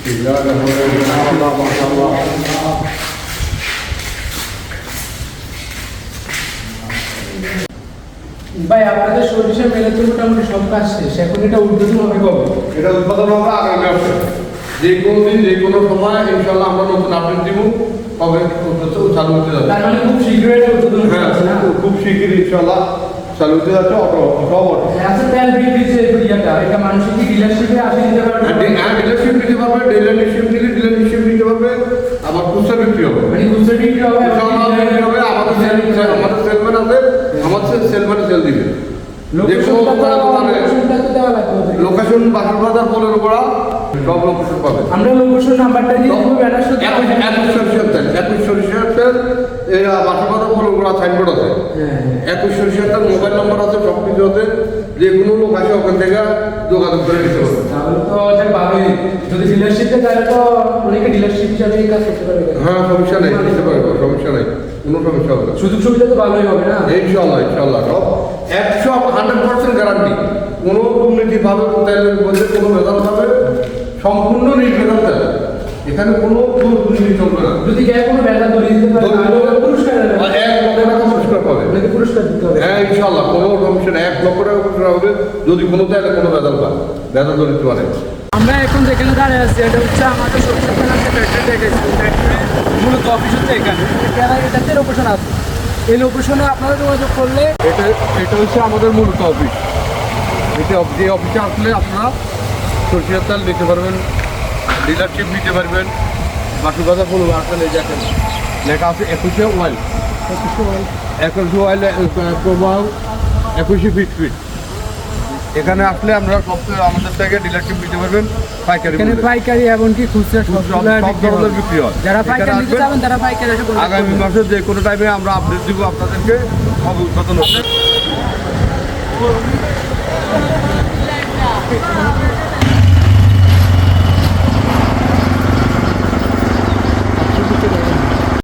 ভাই আপনাদের সরিষা মেলে তো মোটামুটি সব কাজ শেষ, এখন এটা উদ্বোধন হবে কবে? এটা উৎপাদন হবে আগামী মাসে, যে কোনো দিন যে কোনো সময় ইনশাল্লাহ আমরা নতুন আপডেট দিব, কবে চালু হতে যাবে। তার মানে খুব শীঘ্রই এটা উদ্বোধন হ্যাঁ, হচ্ছে না? খুব শীঘ্রই ইনশাল্লাহ চালু হতে যাচ্ছে। অটো আচ্ছা, তেল বিক্রি যে ইয়েটা, এটা মানুষের কি ডিলারশিপে আসে নিতে পারবে? হ্যাঁ, ডিলারশিপ নিতে পারবে, ডিলারশিপ নিলে ডিলারশিপ নিতে পারবে, আবার খুচরা বিক্রি হবে। মানে খুচরা বিক্রি হবে, আমাদের সেলম্যান আছে, আমাদের সেলম্যানে সেল দিবে। লোকেশন বাসুরবাজার বলের পড়া সব লোকেশন পাবে। আমরা লোকেশন নাম্বারটা দিয়ে দেবো, ব্যানার সাথে 21 সরিষার তেল, এই বাসুরবাজার বলের পড়া সাইনবোর্ড আছে। 21 সরিষার তেল মোবাইল নাম্বার আছে, সব কিছু আছে, যে কোনো লোক আসে ওখান থেকে যোগাযোগ করে নিতে পারবে। তাহলে তো ভালোই, যদি ডিলারশিপে তাহলে তো অনেকে ডিলারশিপ হিসাবে কাজ করতে পারবে। হ্যাঁ, সমস্যা নেই, নিতে পারবে, সমস্যা নেই, কোনো সমস্যা হবে না। সুযোগ সুবিধা তো ভালোই হবে না? ইনশাল্লাহ সব 100% গ্যারান্টি, কোনো দুর্নীতি ভাবে তেলের মধ্যে কোনো ভেজাল পাবে, সম্পূর্ণ নির্ভেজাল তেল, এখানে কোনো দুর্নীতি চলবে না। যদি কেউ কোনো ভেজাল ধরিয়ে দিতে পারে পুরস্কার $1 লক্ষ টাকা পুরস্কার পাবে। পুরস্কার দিতে হবে? হ্যাঁ, ইনশাল্লাহ কোনো সমস্যা নেই, $1 লক্ষ টাকা পুরস্কার হবে যদি কোনো তেলে কোনো ভেজাল পায়, ভেজাল ধরিতে পারে। আমরা এখন যেখানে দাঁড়িয়ে আছি এটা হচ্ছে আমাদের সরষে ফ্যাক্টরি দেখেছি, মূলত অফিস হচ্ছে এখানে, এটাতে লোকেশন আছে। এই লোকেশনে আপনারা যোগাযোগ করলে এটা হচ্ছে আমাদের মূলত অফিস। যে অফিসে আসলে আপনারা সরষের তেল নিতে পারবেন, ডিলারশিপ নিতে পারবেন। বাসুরবাজার বলবো আসলে দেখেন লেখা আছে 21 ওয়াইল, 21 ওয়াইল প্রবাহ 21 ফিট। এখানে আসলে আমরা সব আমাদের থেকে ডিলারশিপ নিতে পারবেন, পাইকারি পাইকারি এমনকি খুচরা সব ধরনের বিক্রি হয়। যারা পাইকারি নিতে চাবেন তারা পাইকারি এসে আগামী মাসে যে কোনো টাইমে আমরা আপডেট দিব আপনাদেরকে, সব উদ্বোধন হবে।